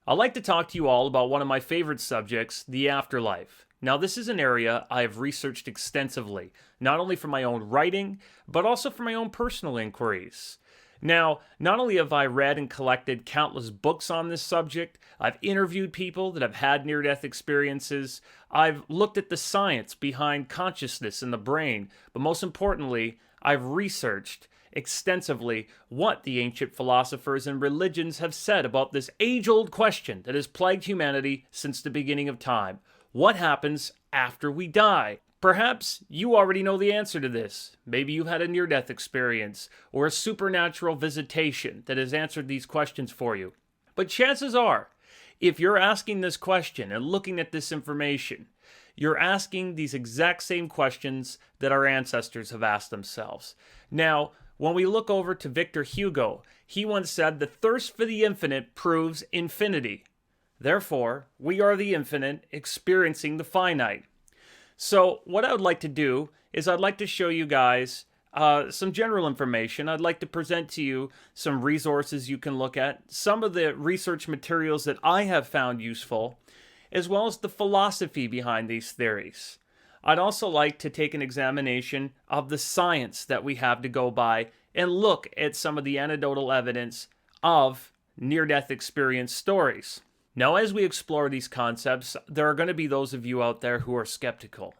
I'd like to talk to you all about one of my favorite subjects, the afterlife. Now, this is an area I have researched extensively, not only for my own writing, but also for my own personal inquiries. Now, not only have I read and collected countless books on this subject, I've interviewed people that have had near-death experiences, I've looked at the science behind consciousness in the brain, but most importantly, I've researched extensively what the ancient philosophers and religions have said about this age-old question that has plagued humanity since the beginning of time. What happens after we die? Perhaps you already know the answer to this. Maybe you've had a near-death experience or a supernatural visitation that has answered these questions for you. But chances are, if you're asking this question and looking at this information, you're asking these exact same questions that our ancestors have asked themselves. Now, when we look over to Victor Hugo, he once said, "The thirst for the infinite proves infinity. Therefore, we are the infinite experiencing the finite." So what I would like to do is I'd like to show you guys some general information. I'd like to present to you some resources you can look at, some of the research materials that I have found useful, as well as the philosophy behind these theories. I'd also like to take an examination of the science that we have to go by and look at some of the anecdotal evidence of near-death experience stories. Now, as we explore these concepts, there are going to be those of you out there who are skeptical.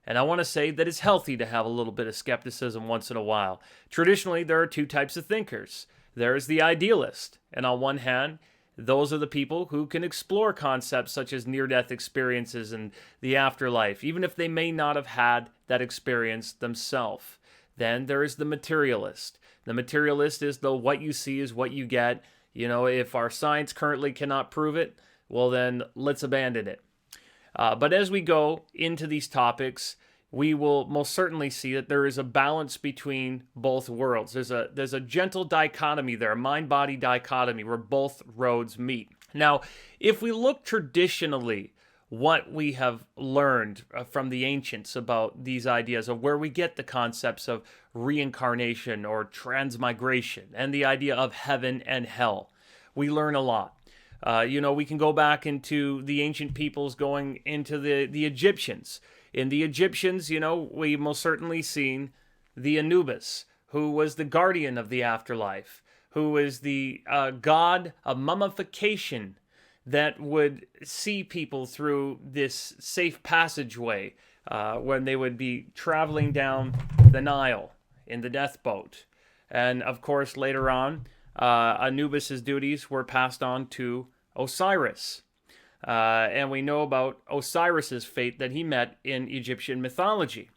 And I want to say that it's healthy to have a little bit of skepticism once in a while. Traditionally, there are two types of thinkers. There is the idealist, and on one hand, those are the people who can explore concepts such as near-death experiences and the afterlife, even if they may not have had that experience themselves. Then there is the materialist. The materialist is the what you see is what you get. You know, if our science currently cannot prove it, well then let's abandon it. But as we go into these topics, we will most certainly see that there is a balance between both worlds. There's a gentle dichotomy there, a mind-body dichotomy where both roads meet. Now, if we look traditionally what we have learned from the ancients about these ideas of where we get the concepts of reincarnation or transmigration and the idea of heaven and hell, we learn a lot. We can go back into the ancient peoples, going into the Egyptians. In the Egyptians, we most certainly seen the Anubis, who was the guardian of the afterlife, who was the god of mummification that would see people through this safe passageway when they would be traveling down the Nile in the death boat. And of course, later on, Anubis's duties were passed on to Osiris. And we know about Osiris's fate that he met in Egyptian mythology.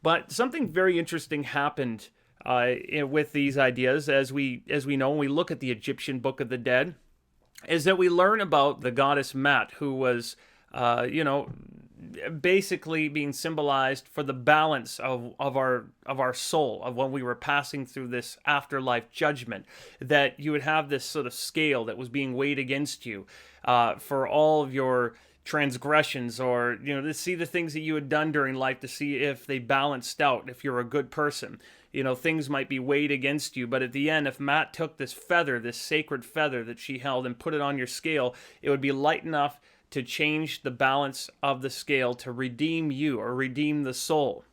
But something very interesting happened with these ideas, as we know when we look at the Egyptian Book of the Dead, is that we learn about the goddess Mat, who was, basically being symbolized for the balance of our soul, of when we were passing through this afterlife judgment, that you would have this sort of scale that was being weighed against you for all of your transgressions, or to see the things that you had done during life, to see if they balanced out, if you're a good person. Things might be weighed against you, but at the end, if Matt took this feather, this sacred feather that she held, and put it on your scale, it would be light enough to change the balance of the scale, to redeem you or redeem the soul.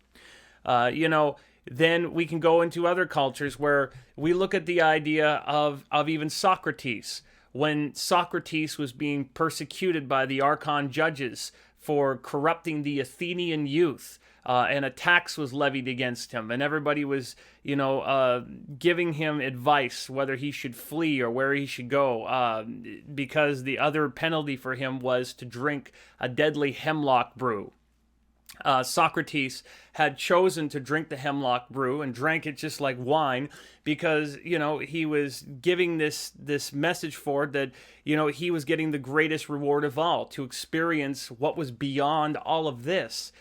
Then we can go into other cultures where we look at the idea of even Socrates. When Socrates was being persecuted by the Archon judges for corrupting the Athenian youth, and a tax was levied against him, and everybody was, giving him advice whether he should flee or where he should go, because the other penalty for him was to drink a deadly hemlock brew. Socrates had chosen to drink the hemlock brew and drank it just like wine because, he was giving this message forward that, he was getting the greatest reward of all, to experience what was beyond all of this.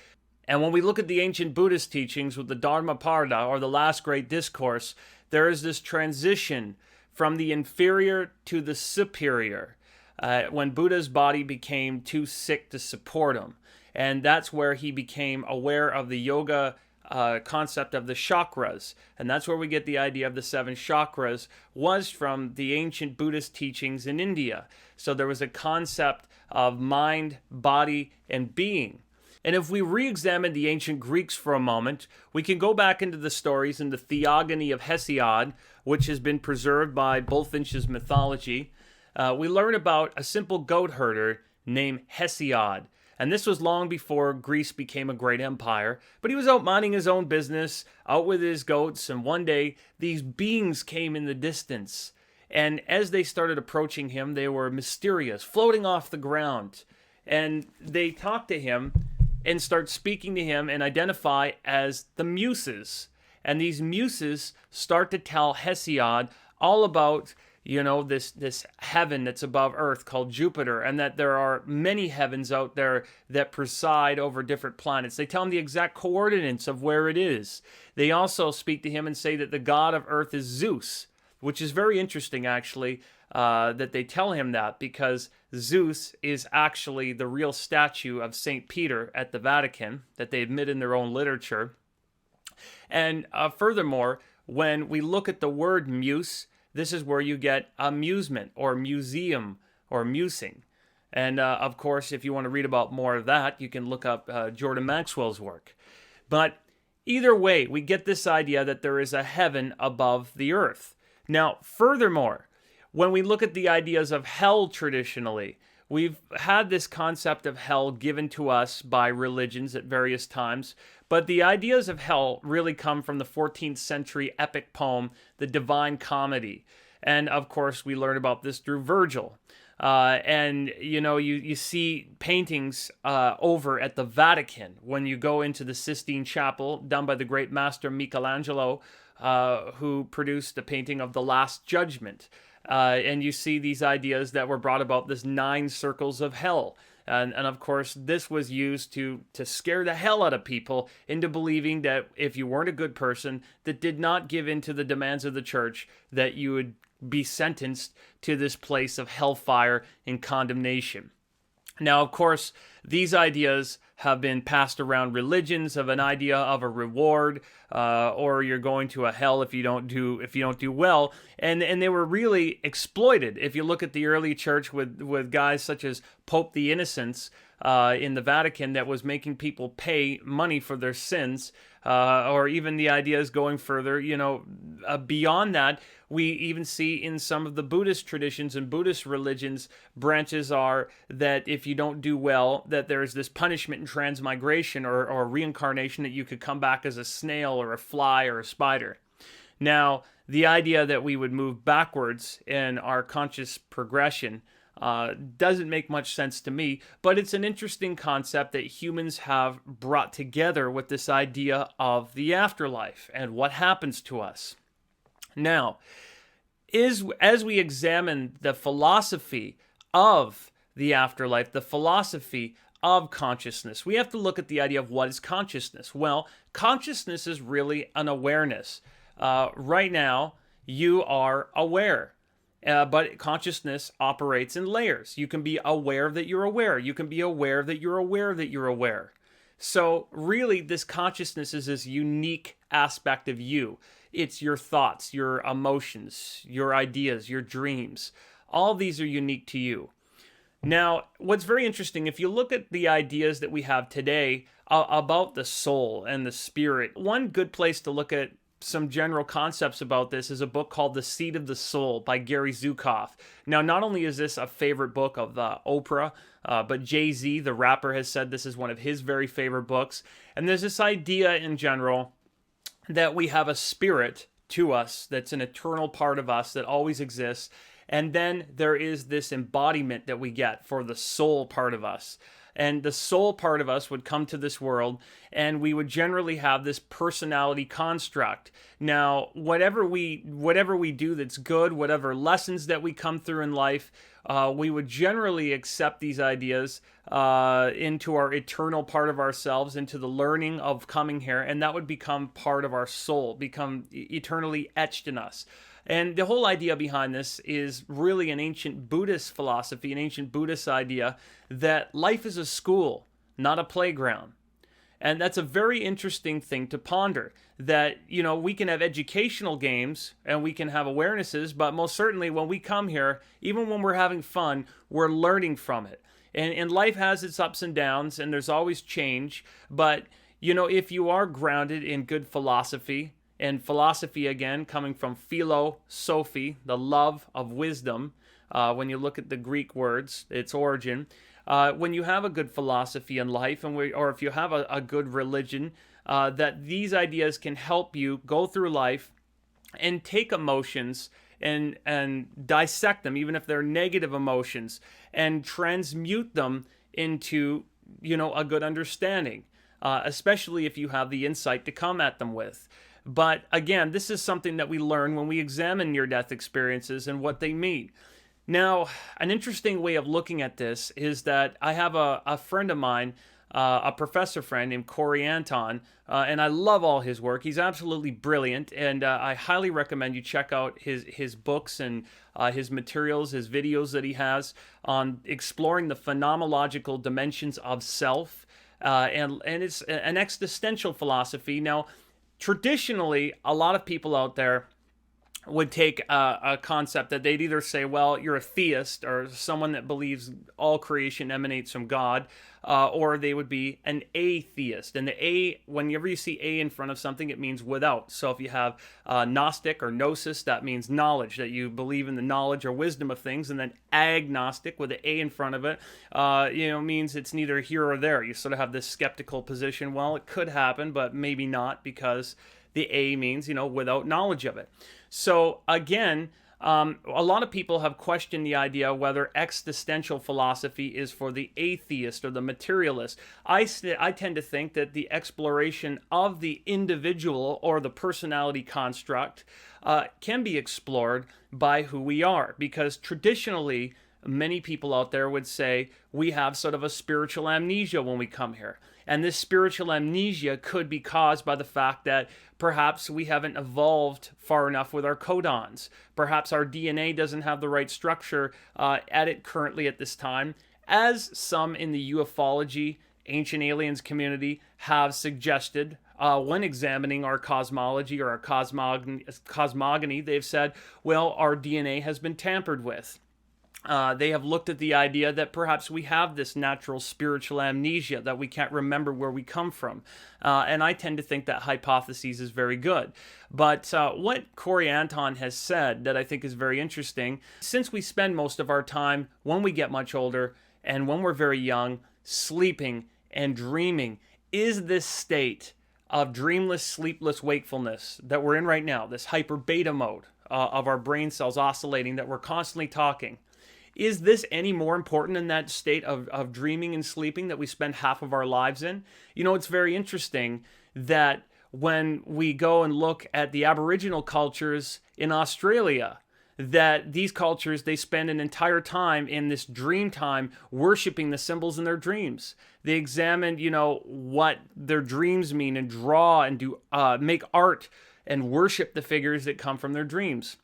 And when we look at the ancient Buddhist teachings with the Dharmapada, or the last great discourse, there is this transition from the inferior to the superior, when Buddha's body became too sick to support him. And that's where he became aware of the yoga concept of the chakras, and that's where we get the idea of the 7 chakras, was from the ancient Buddhist teachings in India. So there was a concept of mind, body, and being. And if we re-examine the ancient Greeks for a moment, we can go back into the stories in the Theogony of Hesiod, which has been preserved by Bulfinch's mythology. We learn about a simple goat herder named Hesiod. And this was long before Greece became a great empire. But he was out minding his own business, out with his goats, and one day these beings came in the distance. And as they started approaching him, they were mysterious, floating off the ground. And they talked to him and start speaking to him and identify as the Muses. And these Muses start to tell Hesiod all about, this heaven that's above Earth called Jupiter, and that there are many heavens out there that preside over different planets. They tell him the exact coordinates of where it is. They also speak to him and say that the god of Earth is Zeus, which is very interesting, actually, that they tell him that, because Zeus is actually the real statue of St. Peter at the Vatican that they admit in their own literature. And furthermore, when we look at the word muse, this is where you get amusement or museum or musing. And of course, if you want to read about more of that, you can look up Jordan Maxwell's work. But either way, we get this idea that there is a heaven above the earth. Now, furthermore, when we look at the ideas of hell traditionally, we've had this concept of hell given to us by religions at various times, but the ideas of hell really come from the 14th century epic poem, The Divine Comedy. And of course, we learn about this through Virgil. And you see paintings over at the Vatican when you go into the Sistine Chapel, done by the great master Michelangelo, who produced the painting of the Last Judgment. And you see these ideas that were brought about, this 9 circles of hell. And of course, this was used to scare the hell out of people into believing that if you weren't a good person that did not give in to the demands of the church, that you would be sentenced to this place of hellfire and condemnation. Now, of course, these ideas have been passed around religions of an idea of a reward, or you're going to a hell if you don't do well, and they were really exploited. If you look at the early church with guys such as Pope the Innocents in the Vatican, that was making people pay money for their sins, or even the ideas going further, beyond that. We even see in some of the Buddhist traditions and Buddhist religions, branches are that if you don't do well, that there's this punishment and transmigration or reincarnation, that you could come back as a snail or a fly or a spider. Now, the idea that we would move backwards in our conscious progression doesn't make much sense to me, but it's an interesting concept that humans have brought together with this idea of the afterlife and what happens to us. Now, as we examine the philosophy of the afterlife, the philosophy of consciousness, we have to look at the idea of what is consciousness. Well, consciousness is really an awareness. Right now, you are aware. But consciousness operates in layers. You can be aware that you're aware. You can be aware that you're aware that you're aware. So really, this consciousness is this unique aspect of you. It's your thoughts, your emotions, your ideas, your dreams. All these are unique to you. Now, what's very interesting, if you look at the ideas that we have today about the soul and the spirit, one good place to look at some general concepts about this is a book called The Seed of the Soul by Gary Zukav. Now, not only is this a favorite book of Oprah, but Jay-Z, the rapper, has said this is one of his very favorite books. And there's this idea in general that we have a spirit to us that's an eternal part of us that always exists. And then there is this embodiment that we get for the soul part of us. And the soul part of us would come to this world, and we would generally have this personality construct. Now, whatever we do that's good, whatever lessons that we come through in life, we would generally accept these ideas into our eternal part of ourselves, into the learning of coming here, and that would become part of our soul, become eternally etched in us. And the whole idea behind this is really an ancient Buddhist philosophy, an ancient Buddhist idea that life is a school, not a playground. And that's a very interesting thing to ponder, that, we can have educational games and we can have awarenesses, but most certainly when we come here, even when we're having fun, we're learning from it. And life has its ups and downs, and there's always change. But, if you are grounded in good philosophy, and philosophy, again, coming from philo, Sophie, the love of wisdom, when you look at the Greek words, its origin, when you have a good philosophy in life, or if you have a good religion, that these ideas can help you go through life and take emotions and dissect them, even if they're negative emotions, and transmute them into, a good understanding, especially if you have the insight to come at them with. But again, this is something that we learn when we examine near-death experiences and what they mean. Now, an interesting way of looking at this is that I have a friend of mine, a professor friend named Corey Anton, and I love all his work. He's absolutely brilliant, and I highly recommend you check out his books and his materials, his videos that he has on exploring the phenomenological dimensions of self, and it's an existential philosophy. Now, traditionally, a lot of people out there would take a concept that they'd either say, well, you're a theist, or someone that believes all creation emanates from God, or they would be an atheist. And the A, whenever you see A in front of something, it means without. So if you have Gnostic or Gnosis, that means knowledge, that you believe in the knowledge or wisdom of things. And then agnostic with the A in front of it, means it's neither here or there. You sort of have this skeptical position. Well, it could happen, but maybe not, because the A means, without knowledge of it. So again, a lot of people have questioned the idea whether existential philosophy is for the atheist or the materialist. I tend to think that the exploration of the individual or the personality construct can be explored by who we are, because traditionally, many people out there would say we have sort of a spiritual amnesia when we come here. And this spiritual amnesia could be caused by the fact that perhaps we haven't evolved far enough with our codons. Perhaps our DNA doesn't have the right structure at it currently at this time, as some in the ufology, ancient aliens community have suggested. When examining our cosmology or our cosmogony, they've said, well, our DNA has been tampered with. They have looked at the idea that perhaps we have this natural spiritual amnesia, that we can't remember where we come from. And I tend to think that hypothesis is very good. But what Corey Anton has said that I think is very interesting, since we spend most of our time when we get much older and when we're very young, sleeping and dreaming, is this state of dreamless, sleepless wakefulness that we're in right now, this hyper beta mode of our brain cells oscillating, that we're constantly talking. Is this any more important than that state of dreaming and sleeping that we spend half of our lives in? It's very interesting that when we go and look at the Aboriginal cultures in Australia, that these cultures, they spend an entire time in this dream time worshiping the symbols in their dreams. They examine, what their dreams mean, and draw and do make art and worship the figures that come from their dreams.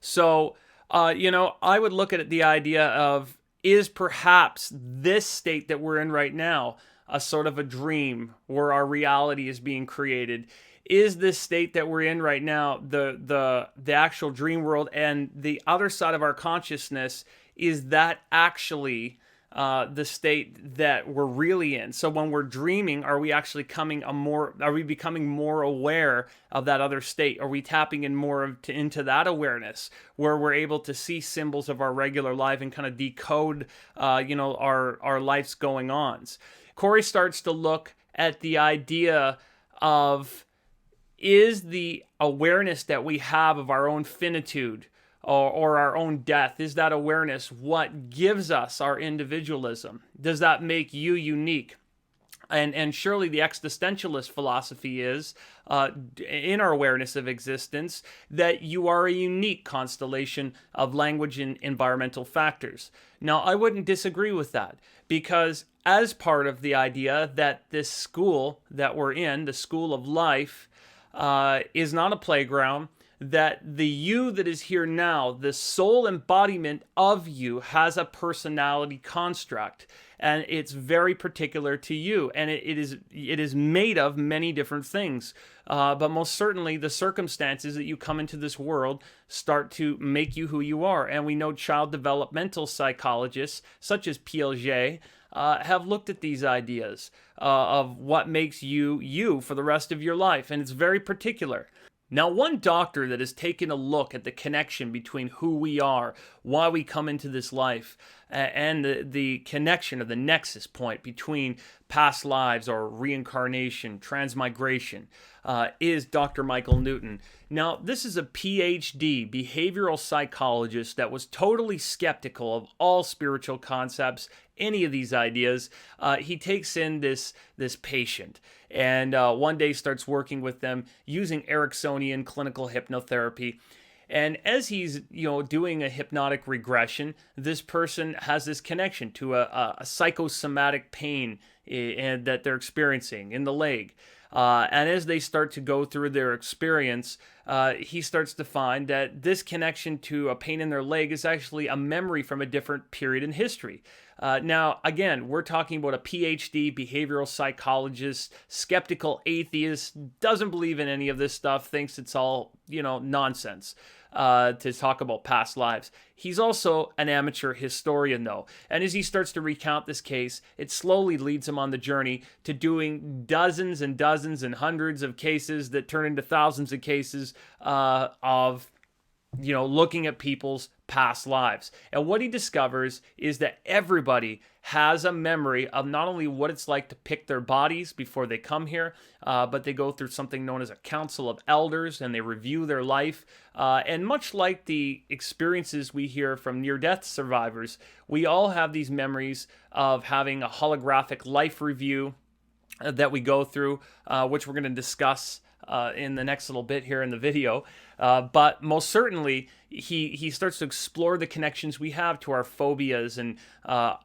So, I would look at the idea of, is perhaps this state that we're in right now a sort of a dream where our reality is being created? Is this state that we're in right now the actual dream world, and the other side of our consciousness, is that actually the state that we're really in? So when we're dreaming, are we actually becoming more aware of that other state? Are we tapping in more into that awareness, where we're able to see symbols of our regular life and kind of decode, our life's going ons? Corey starts to look at the idea of, is the awareness that we have of our own finitude or our own death, is that awareness what gives us our individualism? Does that make you unique? And surely the existentialist philosophy is, in our awareness of existence, that you are a unique constellation of language and environmental factors. Now, I wouldn't disagree with that, because as part of the idea that this school that we're in, the school of life, is not a playground, that the you that is here now, the soul embodiment of you, has a personality construct, and it's very particular to you, and it is made of many different things. But most certainly, the circumstances that you come into this world start to make you who you are. And we know child developmental psychologists, such as Piaget, have looked at these ideas of what makes you you for the rest of your life, and it's very particular. Now, one doctor that has taken a look at the connection between who we are, why we come into this life, and the connection or the nexus point between past lives or reincarnation, transmigration, is Dr. Michael Newton. Now, this is a PhD behavioral psychologist that was totally skeptical of all spiritual concepts, any of these ideas. He takes in this patient and one day starts working with them using Ericksonian clinical hypnotherapy. And as he's doing a hypnotic regression, this person has this connection to a psychosomatic pain and that they're experiencing in the leg. And as they start to go through their experience, he starts to find that this connection to a pain in their leg is actually a memory from a different period in history. Now, again, we're talking about a PhD behavioral psychologist, skeptical atheist, doesn't believe in any of this stuff, thinks it's all, nonsense to talk about past lives. He's also an amateur historian, though. And as he starts to recount this case, it slowly leads him on the journey to doing dozens and dozens and hundreds of cases that turn into thousands of cases of looking at people's past lives. And what he discovers is that everybody has a memory of not only what it's like to pick their bodies before they come here, but they go through something known as a council of elders and they review their life. And much like the experiences we hear from near-death survivors, we all have these memories of having a holographic life review that we go through, which we're going to discuss in the next little bit here in the video. But most certainly, he starts to explore the connections we have to our phobias and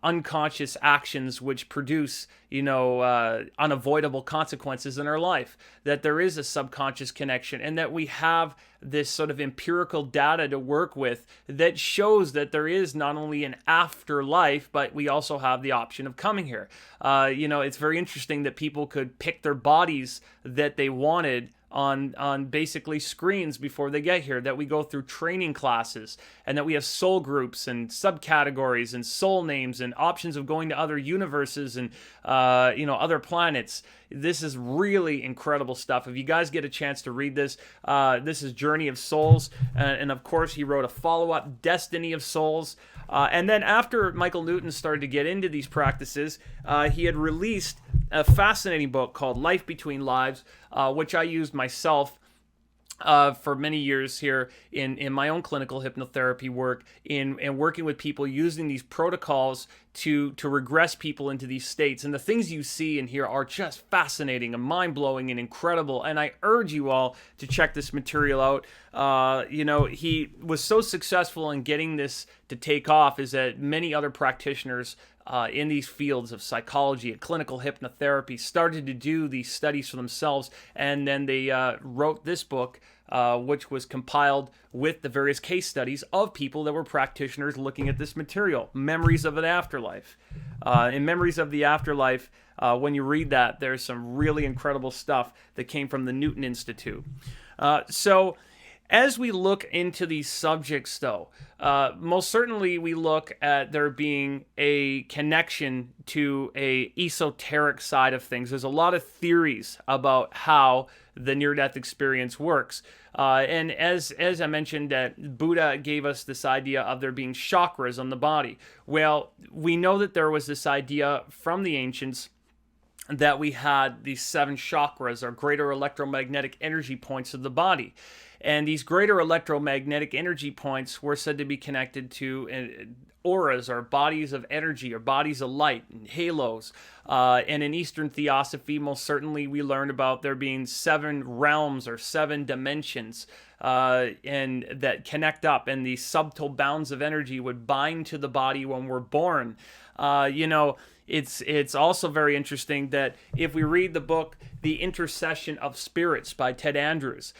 unconscious actions which produce, unavoidable consequences in our life. That there is a subconscious connection and that we have this sort of empirical data to work with that shows that there is not only an afterlife, but we also have the option of coming here. It's very interesting that people could pick their bodies that they wanted on basically screens before they get here, that we go through training classes, and that we have soul groups and subcategories and soul names and options of going to other universes and other planets. This is really incredible stuff. If you guys get a chance to read this, this is Journey of Souls, and of course he wrote a follow-up, Destiny of Souls. And then after Michael Newton started to get into these practices, he had released a fascinating book called Life Between Lives, which I used myself for many years here in my own clinical hypnotherapy work, in working with people using these protocols to regress people into these states. And the things you see and hear are just fascinating and mind-blowing and incredible. And I urge you all to check this material out. He was so successful in getting this to take off is that many other practitioners in these fields of psychology and clinical hypnotherapy started to do these studies for themselves, and then they wrote this book, which was compiled with the various case studies of people that were practitioners looking at this material, Memories of an Afterlife. In Memories of the Afterlife, when you read that, there's some really incredible stuff that came from the Newton Institute. So as we look into these subjects, though, most certainly we look at there being a connection to a esoteric side of things. There's a lot of theories about how the near-death experience works. And as I mentioned, that Buddha gave us this idea of there being chakras on the body. Well, we know that there was this idea from the ancients that we had these 7 chakras, or greater electromagnetic energy points of the body. And these greater electromagnetic energy points were said to be connected to auras, or bodies of energy, or bodies of light, and halos. And in Eastern Theosophy, most certainly we learned about there being 7 realms or 7 dimensions and that connect up, and these subtle bounds of energy would bind to the body when we're born. It's also very interesting that if we read the book The Intercession of Spirits by Ted Andrews.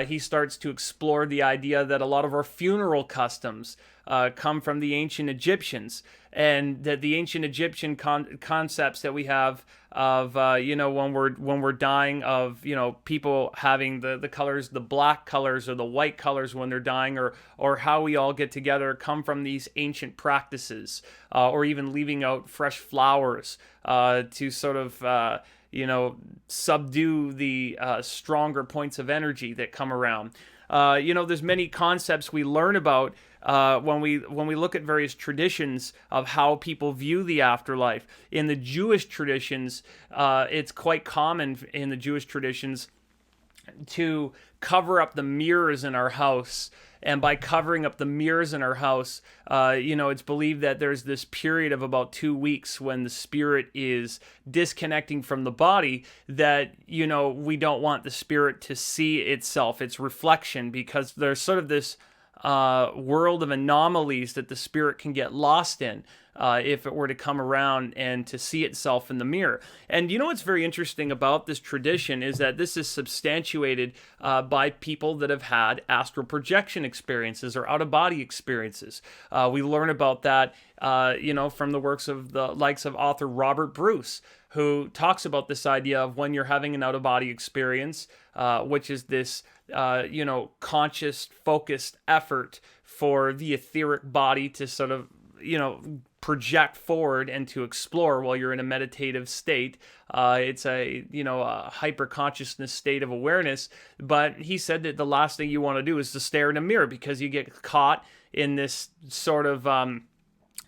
He starts to explore the idea that a lot of our funeral customs come from the ancient Egyptians, and that the ancient Egyptian concepts that we have of when we're dying, of people having the colors, the black colors or the white colors when they're dying, or how we all get together, come from these ancient practices, or even leaving out fresh flowers to sort of subdue the stronger points of energy that come around. There's many concepts we learn about when we look at various traditions of how people view the afterlife. In the Jewish traditions, it's quite common in the Jewish traditions to cover up the mirrors in our house. And by covering up the mirrors in our house, it's believed that there's this period of about 2 weeks when the spirit is disconnecting from the body, that, we don't want the spirit to see itself, its reflection, because there's sort of this world of anomalies that the spirit can get lost in if it were to come around and to see itself in the mirror. And what's very interesting about this tradition is that this is substantiated by people that have had astral projection experiences or out-of-body experiences. We learn about that from the works of the likes of author Robert Bruce, who talks about this idea of when you're having an out-of-body experience, which is this conscious, focused effort for the etheric body to sort of, project forward and to explore while you're in a meditative state. It's a hyper consciousness state of awareness. But he said that the last thing you want to do is to stare in a mirror, because you get caught in this sort of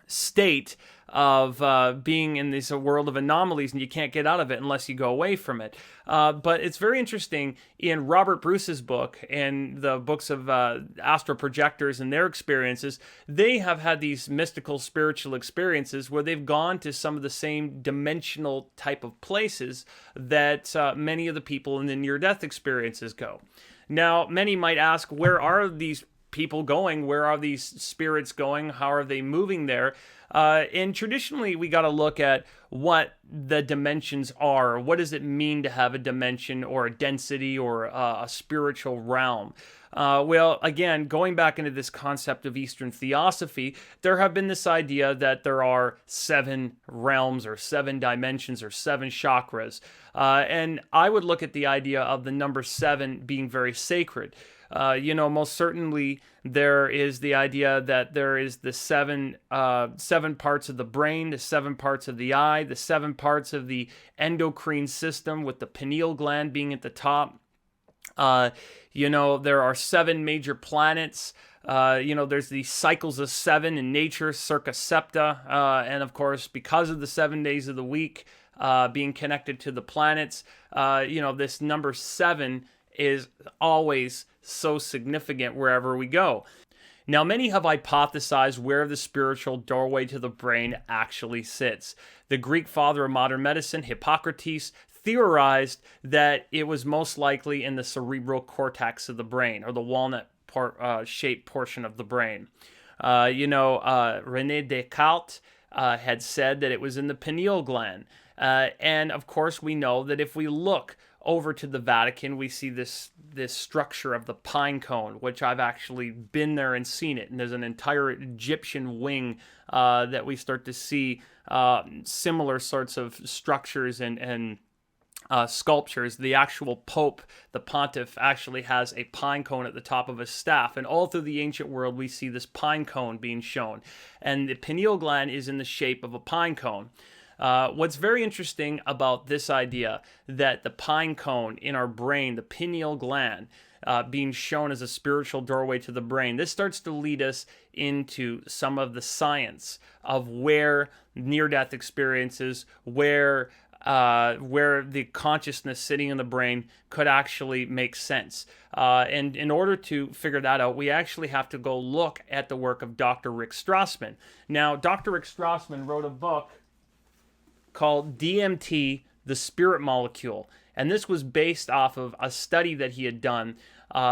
state of being in this world of anomalies, and you can't get out of it unless you go away from it. But it's very interesting in Robert Bruce's book and the books of astral projectors and their experiences. They have had these mystical spiritual experiences where they've gone to some of the same dimensional type of places that many of the people in the near-death experiences go. Now, many might ask, where are these people going? Where are these spirits going? How are they moving there? And traditionally, we got to look at what the dimensions are. What does it mean to have a dimension or a density or a spiritual realm? Well, again, going back into this concept of Eastern theosophy, there have been this idea that there are 7 realms or 7 dimensions or 7 chakras. And I would look at the idea of the number 7 being very sacred. Most certainly there is the idea that there is the seven parts of the brain, the 7 parts of the eye, the 7 parts of the endocrine system, with the pineal gland being at the top. There are 7 major planets. There's the cycles of 7 in nature, circa septa. And of course, because of the 7 days of the week being connected to the planets, this number 7 is always so significant wherever we go. Now, many have hypothesized where the spiritual doorway to the brain actually sits. The Greek father of modern medicine, Hippocrates, theorized that it was most likely in the cerebral cortex of the brain, or the walnut-shaped portion of the brain. René Descartes had said that it was in the pineal gland. And of course, we know that if we look over to the Vatican, we see this structure of the pine cone, which I've actually been there and seen it. And there's an entire Egyptian wing that we start to see similar sorts of structures and sculptures. The actual Pope, the Pontiff, actually has a pine cone at the top of his staff. And all through the ancient world, we see this pine cone being shown. And the pineal gland is in the shape of a pine cone. What's very interesting about this idea that the pine cone in our brain, the pineal gland, being shown as a spiritual doorway to the brain, this starts to lead us into some of the science of where near-death experiences, where the consciousness sitting in the brain could actually make sense. And in order to figure that out, we actually have to go look at the work of Dr. Rick Strassman. Now, Dr. Rick Strassman wrote a book called DMT, the Spirit Molecule. And this was based off of a study that he had done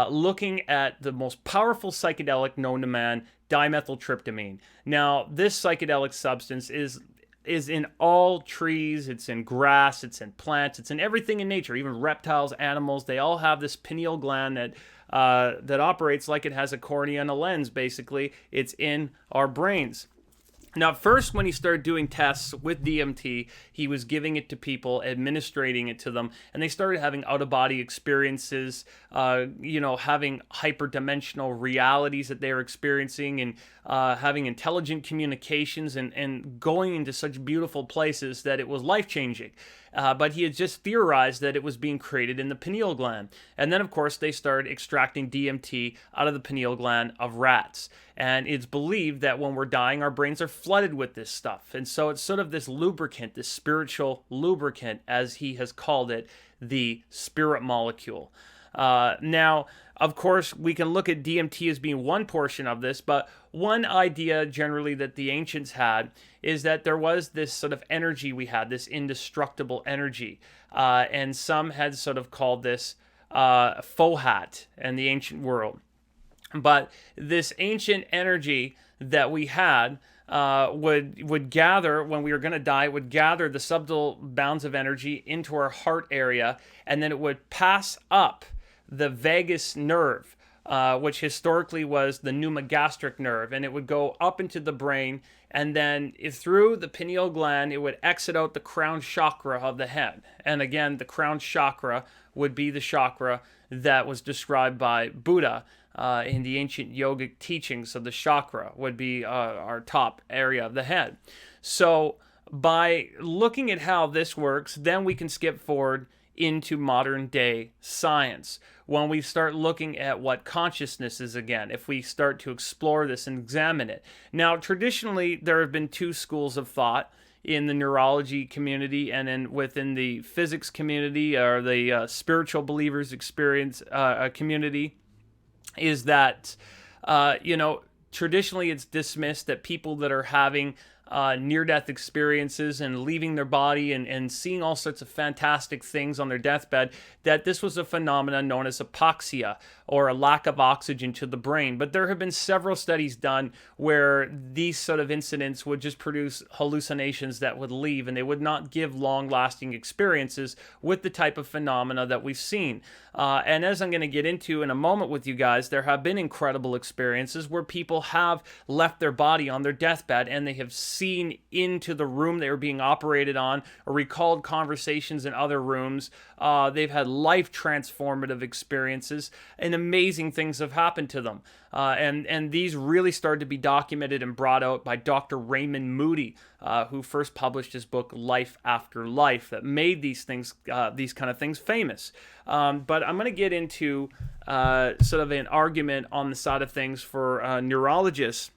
looking at the most powerful psychedelic known to man, dimethyltryptamine. Now, this psychedelic substance is is in all trees, it's in grass, it's in plants, it's in everything in nature, even reptiles, animals. They all have this pineal gland that operates like it has a cornea and a lens, basically. It's in our brains. Now, first, when he started doing tests with DMT, he was giving it to people, administrating it to them, and they started having out-of-body experiences, having hyperdimensional realities that they were experiencing, and having intelligent communications, and going into such beautiful places that it was life-changing. But he had just theorized that it was being created in the pineal gland. And then, of course, they started extracting DMT out of the pineal gland of rats. And it's believed that when we're dying, our brains are flooded with this stuff. And so it's sort of this lubricant, this spiritual lubricant, as he has called it, the spirit molecule. Now, of course, we can look at DMT as being one portion of this, but one idea generally that the ancients had is that there was this sort of energy we had, this indestructible energy. And some had sort of called this Fohat in the ancient world. But this ancient energy that we had would gather when we were going to die. It would gather the subtle bounds of energy into our heart area, and then it would pass up the vagus nerve, which historically was the pneumogastric nerve, and it would go up into the brain, and then through the pineal gland, it would exit out the crown chakra of the head. And again, the crown chakra would be the chakra that was described by Buddha in the ancient yogic teachings. So the chakra would be our top area of the head. So by looking at how this works, then we can skip forward into modern day science. When we start looking at what consciousness is again, if we start to explore this and examine it. Now, traditionally, there have been two schools of thought in the neurology community and then within the physics community or the spiritual believers experience community, is that, traditionally it's dismissed that people that are having near-death experiences and leaving their body and seeing all sorts of fantastic things on their deathbed, that this was a phenomenon known as hypoxia, or a lack of oxygen to the brain. But there have been several studies done where these sort of incidents would just produce hallucinations that would leave, and they would not give long-lasting experiences with the type of phenomena that we've seen. And as I'm going to get into in a moment with you guys, there have been incredible experiences where people have left their body on their deathbed and they have seen into the room they were being operated on, or recalled conversations in other rooms. They've had life transformative experiences, and amazing things have happened to them. And these really started to be documented and brought out by Dr. Raymond Moody, who first published his book Life After Life, that made these things, these kind of things, famous. But I'm going to get into sort of an argument on the side of things for neurologists'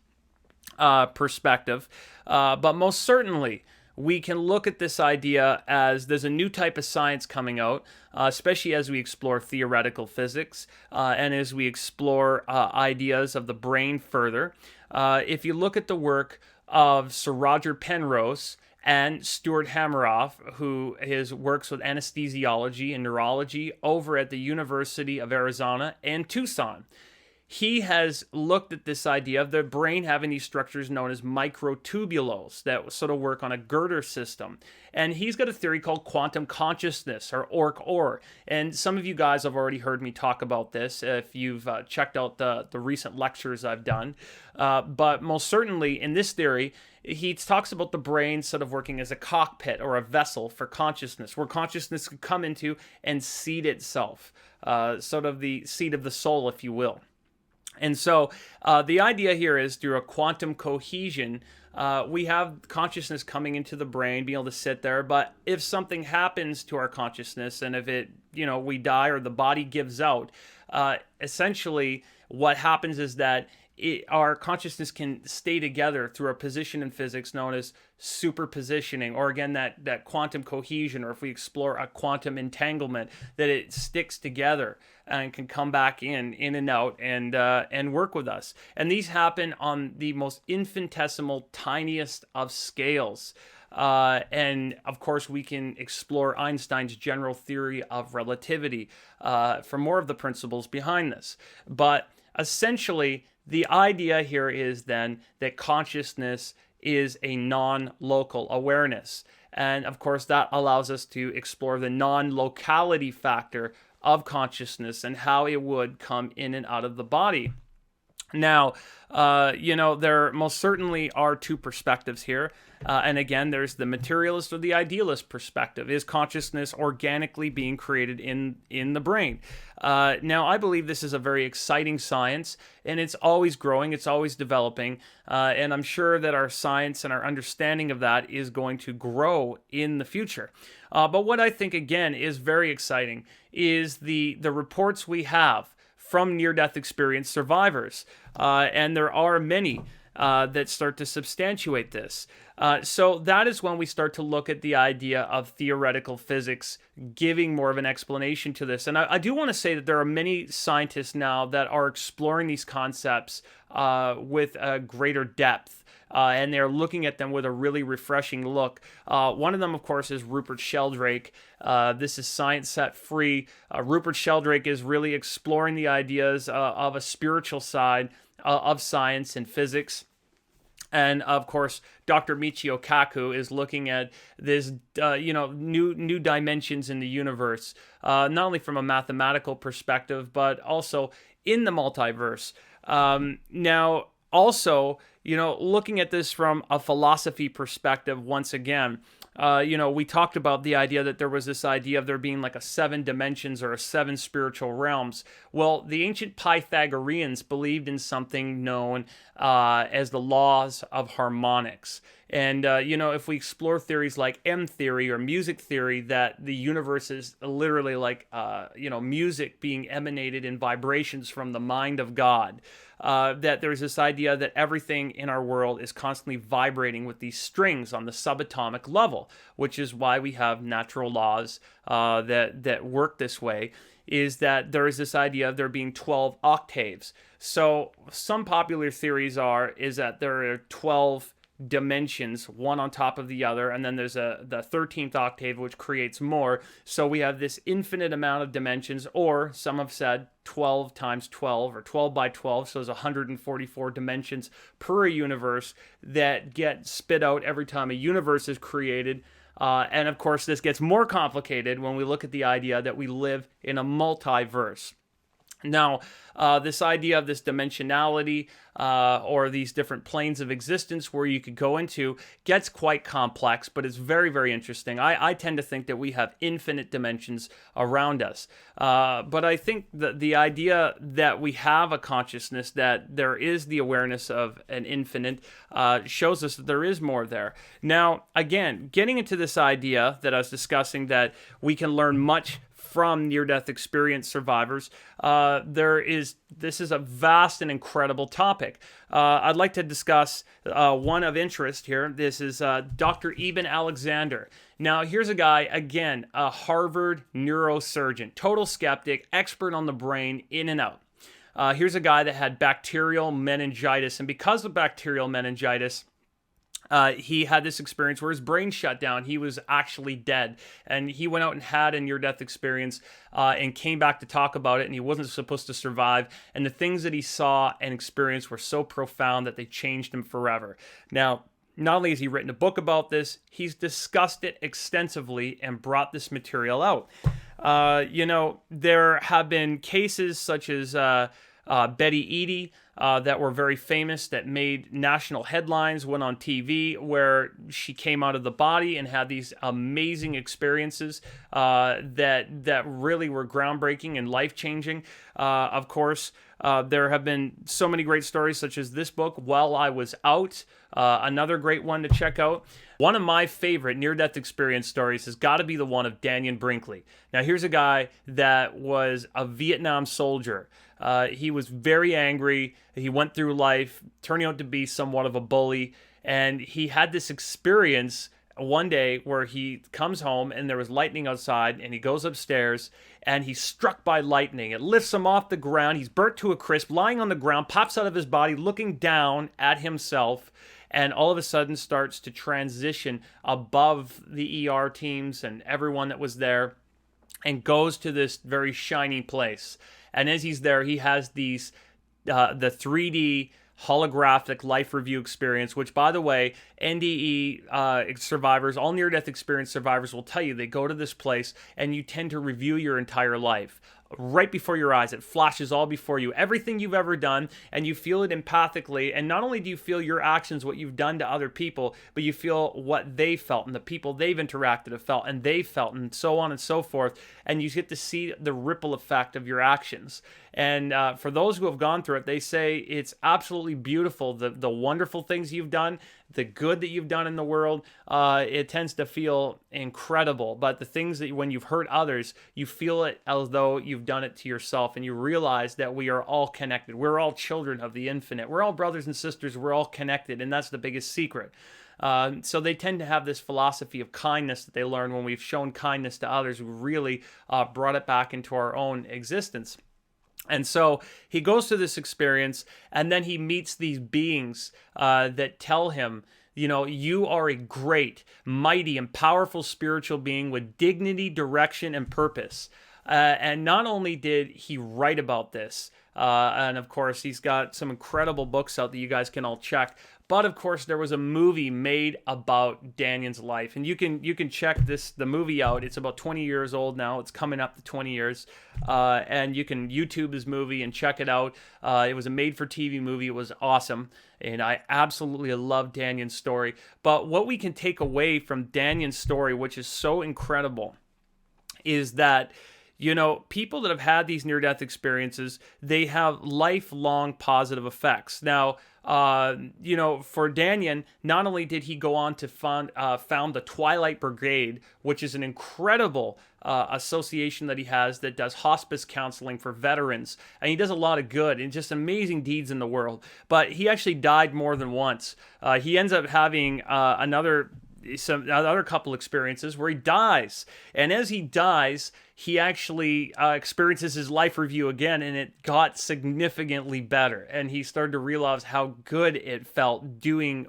perspective. But most certainly, we can look at this idea as there's a new type of science coming out, especially as we explore theoretical physics and as we explore ideas of the brain further. If you look at the work of Sir Roger Penrose and Stuart Hameroff, who works with anesthesiology and neurology over at the University of Arizona and Tucson, he has looked at this idea of the brain having these structures known as microtubules that sort of work on a girder system. And he's got a theory called quantum consciousness, or ORC-OR. And some of you guys have already heard me talk about this if you've checked out the recent lectures I've done. But most certainly in this theory, he talks about the brain sort of working as a cockpit or a vessel for consciousness, where consciousness could come into and seat itself, sort of the seat of the soul, if you will. And so the idea here is through a quantum cohesion, we have consciousness coming into the brain, being able to sit there. But if something happens to our consciousness, and if we die or the body gives out, essentially what happens is that our consciousness can stay together through a position in physics known as superpositioning, or again, that quantum cohesion, or if we explore a quantum entanglement, that it sticks together and can come back in and out and work with us. And these happen on the most infinitesimal, tiniest of scales. And of course, we can explore Einstein's general theory of relativity for more of the principles behind this. But essentially, the idea here is then that consciousness is a non-local awareness. And of course, that allows us to explore the non-locality factor of consciousness and how it would come in and out of the body. Now, there most certainly are two perspectives here. And again, there's the materialist or the idealist perspective. Is consciousness organically being created in the brain? Now, I believe this is a very exciting science, and it's always growing, it's always developing. And I'm sure that our science and our understanding of that is going to grow in the future. But what I think, again, is very exciting is the reports we have from near-death experience survivors. And there are many that start to substantiate this. So that is when we start to look at the idea of theoretical physics giving more of an explanation to this. And I do want to say that there are many scientists now that are exploring these concepts with a greater depth. And they're looking at them with a really refreshing look. One of them, of course, is Rupert Sheldrake. This is Science Set Free. Rupert Sheldrake is really exploring the ideas of a spiritual side of science and physics. And of course, Dr. Michio Kaku is looking at this, new dimensions in the universe, not only from a mathematical perspective, but also in the multiverse. Now, also, looking at this from a philosophy perspective, once again, we talked about the idea that there was this idea of there being like a 7 dimensions or a 7 spiritual realms. Well, the ancient Pythagoreans believed in something known as the laws of harmonics. And, if we explore theories like M theory or music theory, that the universe is literally like, music being emanated in vibrations from the mind of God. That there's this idea that everything in our world is constantly vibrating with these strings on the subatomic level, which is why we have natural laws that work this way, is that there is this idea of there being 12 octaves. So some popular theories is that there are 12 dimensions, one on top of the other, and then there's the 13th octave, which creates more. So we have this infinite amount of dimensions, or some have said 12 times 12 or 12 by 12, so there's 144 dimensions per universe that get spit out every time a universe is created. And of course, this gets more complicated when we look at the idea that we live in a multiverse. Now, this idea of this dimensionality or these different planes of existence where you could go into gets quite complex, but it's very, very interesting. I tend to think that we have infinite dimensions around us. But I think that the idea that we have a consciousness, that there is the awareness of an infinite, shows us that there is more there. Now, again, getting into this idea that I was discussing, that we can learn much from near-death experience survivors, this is a vast and incredible topic. I'd like to discuss one of interest here. This is Dr. Eben Alexander. Now, here's a guy, again, a Harvard neurosurgeon, total skeptic, expert on the brain, in and out. Here's a guy that had bacterial meningitis, and because of bacterial meningitis, he had this experience where his brain shut down. He was actually dead. And he went out and had a near-death experience and came back to talk about it, and he wasn't supposed to survive. And the things that he saw and experienced were so profound that they changed him forever. Now, not only has he written a book about this, he's discussed it extensively and brought this material out. There have been cases such as Betty Eadie, that were very famous, that made national headlines, went on TV, where she came out of the body and had these amazing experiences that really were groundbreaking and life-changing. Of course, there have been so many great stories, such as this book, While I Was Out, another great one to check out. One of my favorite near-death experience stories has got to be the one of Dannion Brinkley. Now, here's a guy that was a Vietnam soldier. He was very angry. He went through life turning out to be somewhat of a bully, and he had this experience one day where he comes home and there was lightning outside, and he goes upstairs and he's struck by lightning. It lifts him off the ground. He's burnt to a crisp, lying on the ground, pops out of his body, looking down at himself, and all of a sudden starts to transition above the ER teams and everyone that was there, and goes to this very shiny place. And as he's there, he has these the 3D holographic life review experience, which, by the way, NDE survivors, all near-death experience survivors will tell you they go to this place and you tend to review your entire life right before your eyes. It flashes all before you, everything you've ever done, and you feel it empathically. And not only do you feel your actions, what you've done to other people, but you feel what they felt and the people they've interacted have felt and they felt, and so on and so forth. And you get to see the ripple effect of your actions. And for those who have gone through it, they say it's absolutely beautiful. The wonderful things you've done, the good that you've done in the world, it tends to feel incredible. But the things that when you've hurt others, you feel it as though you've done it to yourself. And you realize that we are all connected. We're all children of the infinite. We're all brothers and sisters. We're all connected. And that's the biggest secret. So they tend to have this philosophy of kindness that they learn when we've shown kindness to others who really brought it back into our own existence. And so he goes through this experience, and then he meets these beings that tell him, you are a great, mighty, and powerful spiritual being with dignity, direction, and purpose. And not only did he write about this, and of course he's got some incredible books out that you guys can all check, but of course there was a movie made about Danion's life, and you can check the movie out. It's about 20 years old now. It's coming up to 20 years, and you can YouTube this movie and check it out. It was a made-for-TV movie. It was awesome, and I absolutely love Danion's story. But what we can take away from Danion's story, which is so incredible, is that people that have had these near-death experiences, they have lifelong positive effects. Now, for Danion, not only did he go on to found the Twilight Brigade, which is an incredible association that he has that does hospice counseling for veterans, and he does a lot of good and just amazing deeds in the world, but he actually died more than once. He ends up having another couple experiences where he dies, and as he dies, he actually experiences his life review again, and it got significantly better, and he started to realize how good it felt doing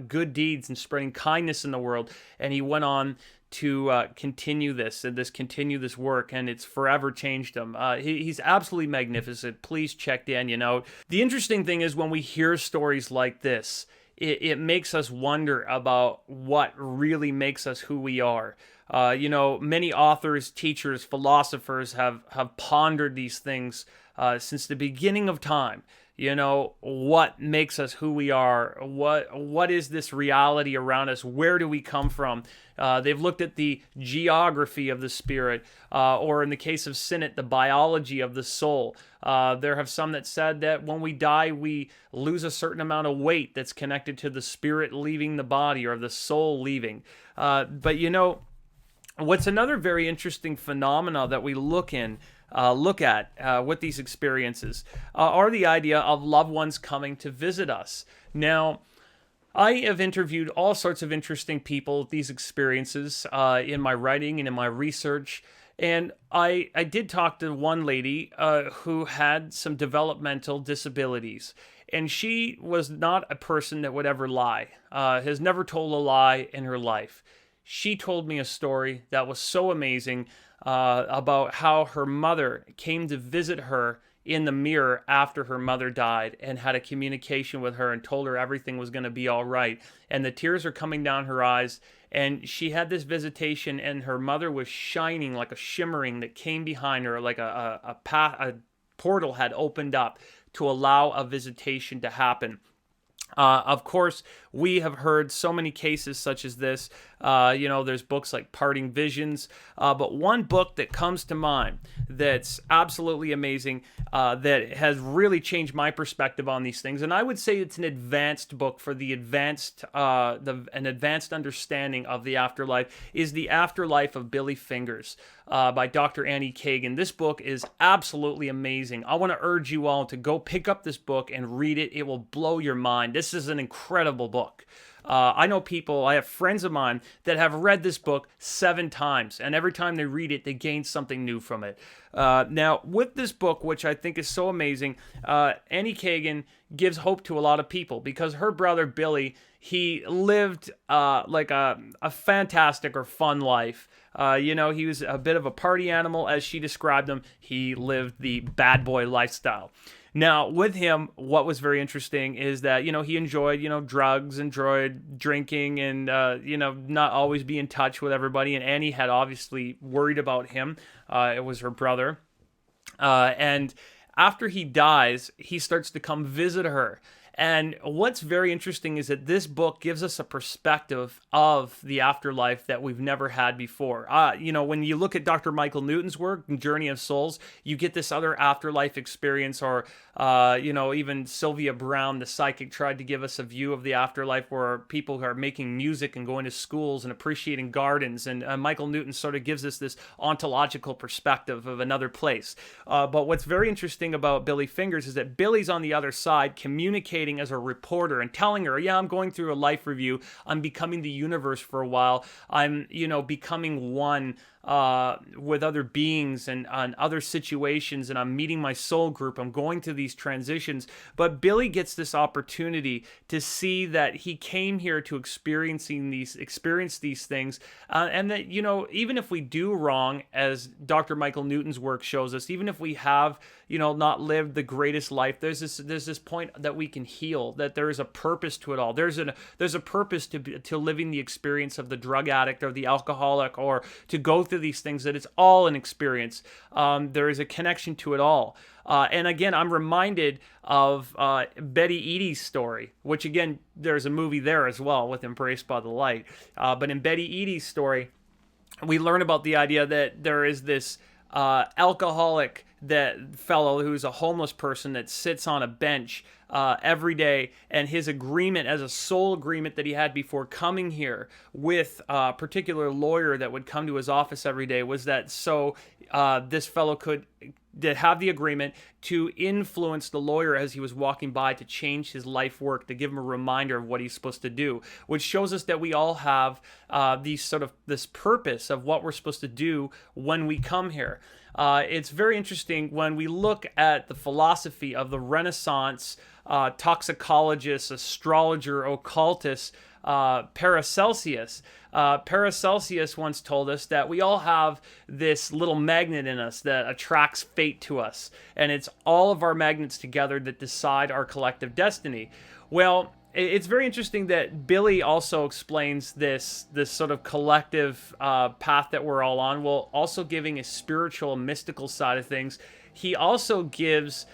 good deeds and spreading kindness in the world. And he went on to continue this work, and it's forever changed him. He's absolutely magnificent. Please check Danion out. The interesting thing is, when we hear stories like this, it makes us wonder about what really makes us who we are. Many authors, teachers, philosophers have pondered these things since the beginning of time. What makes us who we are? What is this reality around us? Where do we come from? They've looked at the geography of the spirit, or in the case of Sinnett, the biology of the soul. There have some that said that when we die, we lose a certain amount of weight that's connected to the spirit leaving the body, or the soul leaving. But what's another very interesting phenomena that we look at with these experiences are the idea of loved ones coming to visit us. Now, I have interviewed all sorts of interesting people with these experiences in my writing and in my research. And I did talk to one lady who had some developmental disabilities. And she was not a person that would ever lie, has never told a lie in her life. She told me a story that was so amazing about how her mother came to visit her in the mirror after her mother died, and had a communication with her and told her everything was going to be all right. And the tears are coming down her eyes, and she had this visitation, and her mother was shining like a shimmering that came behind her, like a portal had opened up to allow a visitation to happen. Of course, we have heard so many cases such as this. There's books like Parting Visions, but one book that comes to mind that's absolutely amazing, that has really changed my perspective on these things, and I would say it's an advanced book for an advanced understanding of the afterlife, is The Afterlife of Billy Fingers by Dr. Annie Kagan. This book is absolutely amazing. I want to urge you all to go pick up this book and read it. It will blow your mind. This is an incredible book. I have friends of mine that have read this book 7 times, and every time they read it, they gain something new from it. Now, with this book, which I think is so amazing, Annie Kagan gives hope to a lot of people, because her brother Billy, he lived like a fantastic or fun life. He was a bit of a party animal, as she described him. He lived the bad boy lifestyle. Now, with him, what was very interesting is that, he enjoyed, drugs, enjoyed drinking, and, not always be in touch with everybody. And Annie had obviously worried about him. It was her brother. And after he dies, he starts to come visit her. And what's very interesting is that this book gives us a perspective of the afterlife that we've never had before. When you look at Dr. Michael Newton's work, Journey of Souls, you get this other afterlife experience, or, even Sylvia Brown, the psychic, tried to give us a view of the afterlife where people are making music and going to schools and appreciating gardens. And Michael Newton sort of gives us this ontological perspective of another place. But what's very interesting about Billy Fingers is that Billy's on the other side communicating as a reporter and telling her, yeah, I'm going through a life review. I'm becoming the universe for a while. I'm, becoming one with other beings and on other situations, and I'm meeting my soul group. I'm going through these transitions. But Billy gets this opportunity to see that he came here to experience these things, and that, even if we do wrong, as Dr. Michael Newton's work shows us, even if we have, not lived the greatest life, there's this point that we can heal, that there is a purpose to it all. There's a purpose to living the experience of the drug addict or the alcoholic, or to go through these things, that it's all an experience. There is a connection to it all. And again, I'm reminded of Betty Eadie's story, which again, there's a movie there as well with Embraced by the Light. But in Betty Eadie's story, we learn about the idea that there is this alcoholic, that fellow who's a homeless person that sits on a bench every day, and his agreement, as a soul agreement that he had before coming here with a particular lawyer that would come to his office every day, was that so this fellow could have the agreement to influence the lawyer as he was walking by, to change his life work, to give him a reminder of what he's supposed to do, which shows us that we all have this purpose of what we're supposed to do when we come here. It's very interesting when we look at the philosophy of the Renaissance toxicologist, astrologer, occultist, Paracelsus. Paracelsus once told us that we all have this little magnet in us that attracts fate to us, and it's all of our magnets together that decide our collective destiny. Well, it's very interesting that Billy also explains this sort of collective path that we're all on, while also giving a spiritual, mystical side of things. He also gives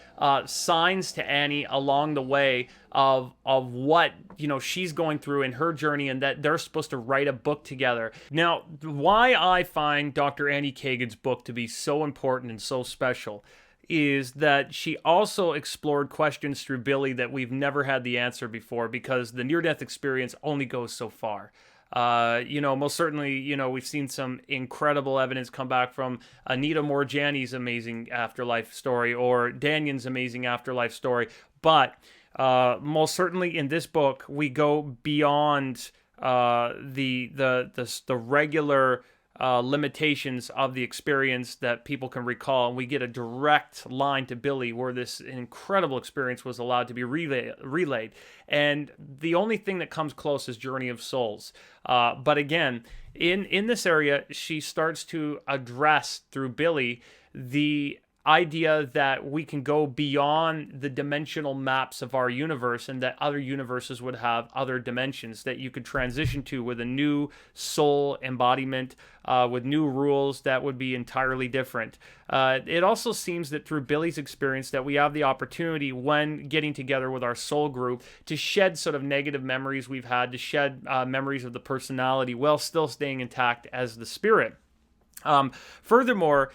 signs to Annie along the way of what she's going through in her journey, and that they're supposed to write a book together. Now, why I find Dr. Annie Kagan's book to be so important and so special is that she also explored questions through Billy that we've never had the answer before, because the near-death experience only goes so far. Most certainly, we've seen some incredible evidence come back from Anita Morjani's amazing afterlife story, or Danion's amazing afterlife story. But most certainly in this book, we go beyond the regular limitations of the experience that people can recall, and we get a direct line to Billy where this incredible experience was allowed to be relayed. And the only thing that comes close is Journey of Souls. But again, in this area, she starts to address through Billy the idea that we can go beyond the dimensional maps of our universe, and that other universes would have other dimensions that you could transition to with a new soul embodiment, with new rules that would be entirely different. It also seems that through Billy's experience that we have the opportunity, when getting together with our soul group, to shed sort of negative memories we've had, to shed memories of the personality while still staying intact as the spirit. Furthermore,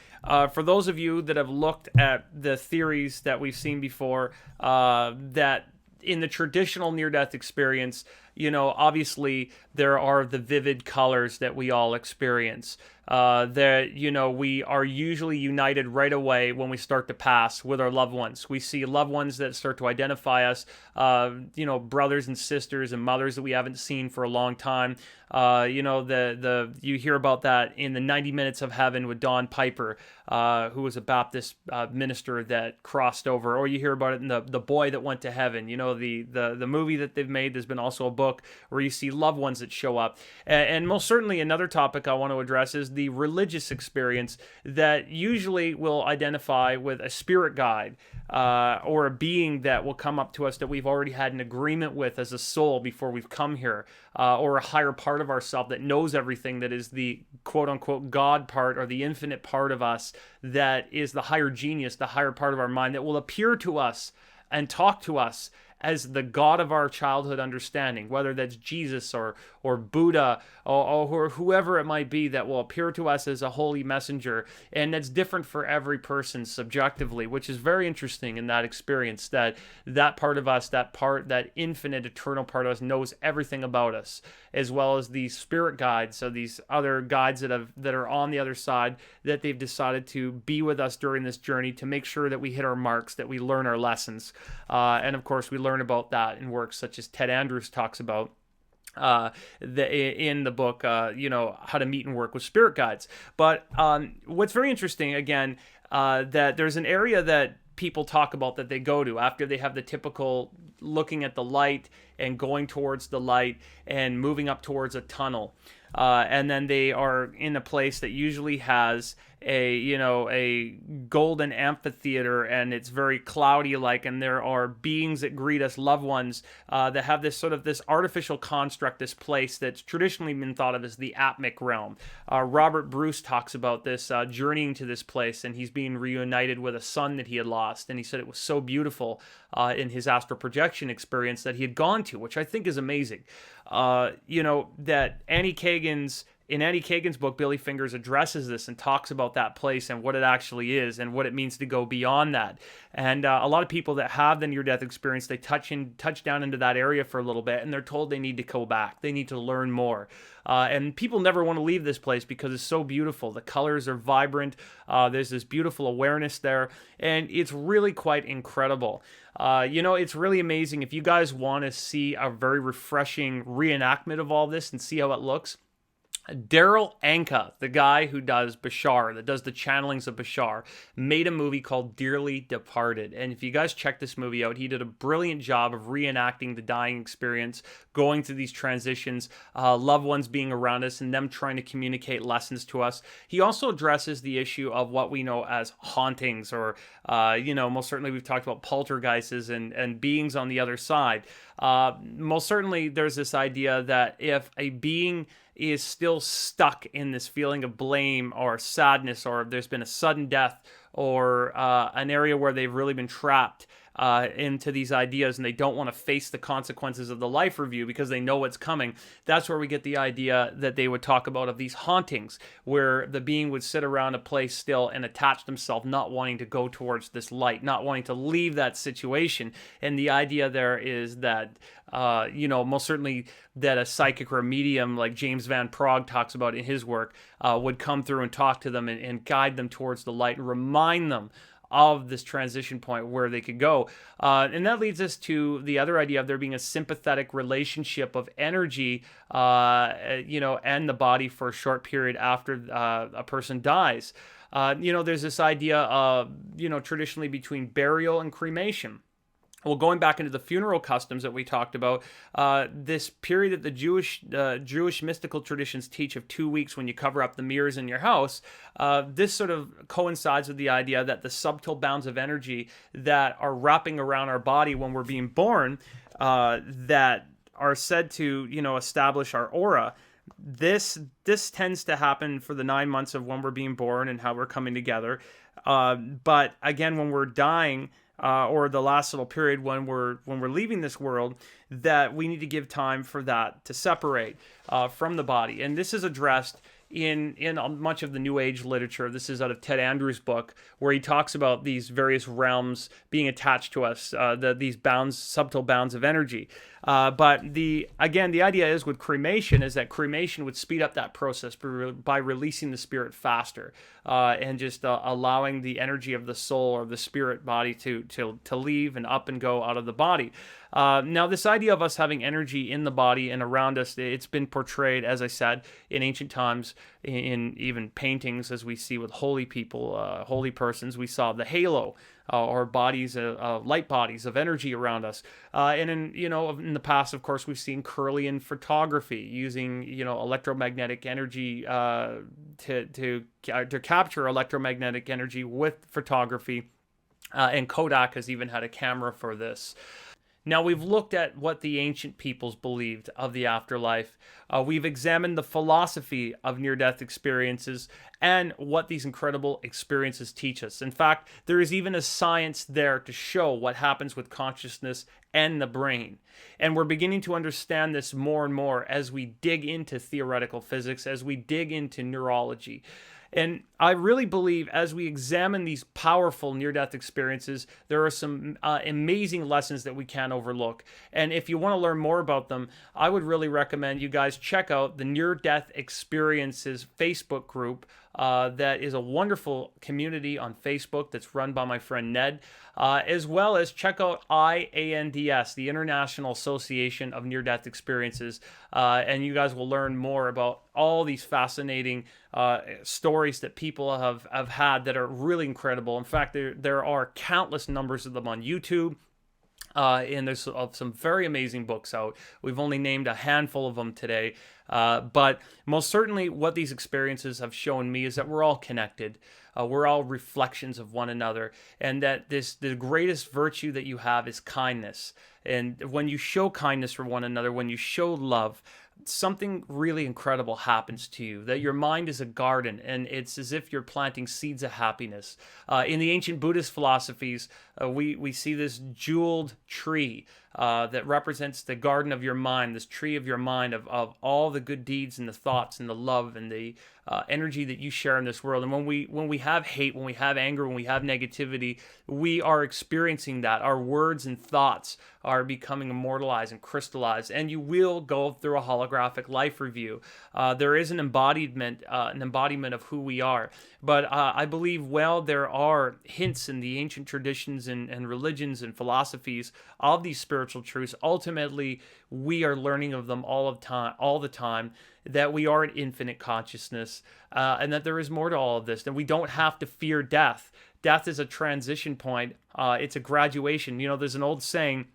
for those of you that have looked at the theories that we've seen before, that in the traditional near-death experience, obviously there are the vivid colors that we all experience. That, we are usually united right away when we start to pass with our loved ones. We see loved ones that start to identify us, brothers and sisters and mothers that we haven't seen for a long time. You hear about that in the 90 Minutes of Heaven with Don Piper, who was a Baptist minister that crossed over, or you hear about it in the Boy That Went to Heaven. The movie that they've made. There's been also a book book where you see loved ones that show up. And most certainly another topic I want to address is the religious experience that usually will identify with a spirit guide or a being that will come up to us that we've already had an agreement with as a soul before we've come here, or a higher part of ourselves that knows everything, that is the quote-unquote God part or the infinite part of us that is the higher genius, the higher part of our mind that will appear to us and talk to us as the God of our childhood understanding, whether that's Jesus or Buddha or whoever it might be, that will appear to us as a holy messenger. And that's different for every person subjectively, which is very interesting in that experience, that part of us, that infinite eternal part of us knows everything about us, as well as these spirit guides, so these other guides that are on the other side, that they've decided to be with us during this journey to make sure that we hit our marks, that we learn our lessons. And of course, we learn about that in works such as Ted Andrews talks about in the book, How to Meet and Work with Spirit Guides. But what's very interesting, again, that there's an area that people talk about that they go to after they have the typical looking at the light and going towards the light and moving up towards a tunnel. And then they are in a place that usually has a golden amphitheater, and it's very cloudy like, and there are beings that greet us, loved ones, that have this sort of this artificial construct, this place that's traditionally been thought of as the atmic realm. Robert Bruce talks about this journeying to this place, and he's being reunited with a son that he had lost, and he said it was so beautiful in his astral projection experience that he had gone to, which I think is amazing. That in Annie Kagan's book, Billy Fingers addresses this and talks about that place and what it actually is and what it means to go beyond that. And a lot of people that have the near-death experience, they touch down into that area for a little bit, and they're told they need to go back. They need to learn more. And people never want to leave this place because it's so beautiful. The colors are vibrant. There's this beautiful awareness there, and it's really quite incredible. It's really amazing. If you guys want to see a very refreshing reenactment of all this and see how it looks, Daryl Anka, the guy who does Bashar, that does the channelings of Bashar, made a movie called Dearly Departed. And if you guys check this movie out, he did a brilliant job of reenacting the dying experience, going through these transitions, loved ones being around us, and them trying to communicate lessons to us. He also addresses the issue of what we know as hauntings, or, most certainly we've talked about poltergeists and beings on the other side. Most certainly there's this idea that if a being is still stuck in this feeling of blame or sadness, or if there's been a sudden death, or an area where they've really been trapped into these ideas and they don't want to face the consequences of the life review because they know what's coming, that's where we get the idea that they would talk about of these hauntings, where the being would sit around a place still and attach themselves, not wanting to go towards this light, not wanting to leave that situation. And the idea there is that most certainly that a psychic or a medium like James Van Praagh talks about in his work would come through and talk to them and guide them towards the light and remind them of this transition point where they could go. And that leads us to the other idea of there being a sympathetic relationship of energy, and the body for a short period after a person dies. There's this idea of, traditionally between burial and cremation. Well, going back into the funeral customs that we talked about, this period that the Jewish mystical traditions teach of 2 weeks when you cover up the mirrors in your house, this sort of coincides with the idea that the subtle bounds of energy that are wrapping around our body when we're being born, that are said to, establish our aura. This tends to happen for the 9 months of when we're being born and how we're coming together. But again, when we're dying, or the last little period when we're leaving this world, that we need to give time for that to separate from the body. And this is addressed in much of the New Age literature. This is out of Ted Andrews' book, where he talks about these various realms being attached to us, these subtle bounds of energy. But the idea is with cremation is that cremation would speed up that process by releasing the spirit faster, and just allowing the energy of the soul or the spirit body to leave and up and go out of the body. Now, this idea of us having energy in the body and around us, it's been portrayed, as I said, in ancient times, in even paintings, as we see with holy people, holy persons. We saw the halo or bodies, light bodies of energy around us. And in the past, of course, we've seen Kirlian photography using electromagnetic energy to capture electromagnetic energy with photography. And Kodak has even had a camera for this. Now, we've looked at what the ancient peoples believed of the afterlife. We've examined the philosophy of near-death experiences and what these incredible experiences teach us. In fact, there is even a science there to show what happens with consciousness and the brain. And we're beginning to understand this more and more as we dig into theoretical physics, as we dig into neurology. And I really believe as we examine these powerful near-death experiences, there are some amazing lessons that we can't overlook. And if you want to learn more about them, I would really recommend you guys check out the Near-Death Experiences Facebook group. That is a wonderful community on Facebook that's run by my friend Ned, as well as check out IANDS, the International Association of Near-Death Experiences, and you guys will learn more about all these fascinating stories that people have had that are really incredible. In fact, there are countless numbers of them on YouTube. And there's some very amazing books out. We've only named a handful of them today. But most certainly what these experiences have shown me is that we're all connected. We're all reflections of one another. And that the greatest virtue that you have is kindness. And when you show kindness for one another, when you show love, something really incredible happens to you, that your mind is a garden and it's as if you're planting seeds of happiness. In the ancient Buddhist philosophies, we see this jeweled tree that represents the garden of your mind, this tree of your mind of all the good deeds and the thoughts and the love and the energy that you share in this world. And when we have hate, when we have anger, when we have negativity, we are experiencing that. Our words and thoughts are becoming immortalized and crystallized, and you will go through a holographic life review. There is an embodiment of who we are. But I believe, well, there are hints in the ancient traditions and religions and philosophies of these spiritual truths. Ultimately, we are learning of them all the time, that we are an infinite consciousness, and that there is more to all of this, and we don't have to fear death. Death is a transition point. It's a graduation. There's an old saying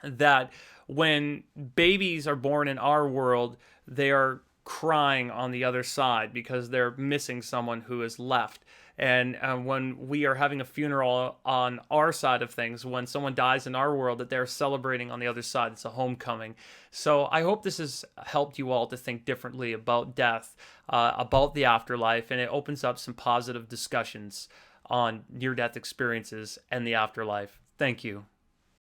that when babies are born in our world, they are crying on the other side because they're missing someone who is left. And when we are having a funeral on our side of things, when someone dies in our world, that they're celebrating on the other side. It's a homecoming. So I hope this has helped you all to think differently about death, about the afterlife, and it opens up some positive discussions on near-death experiences and the afterlife. Thank you.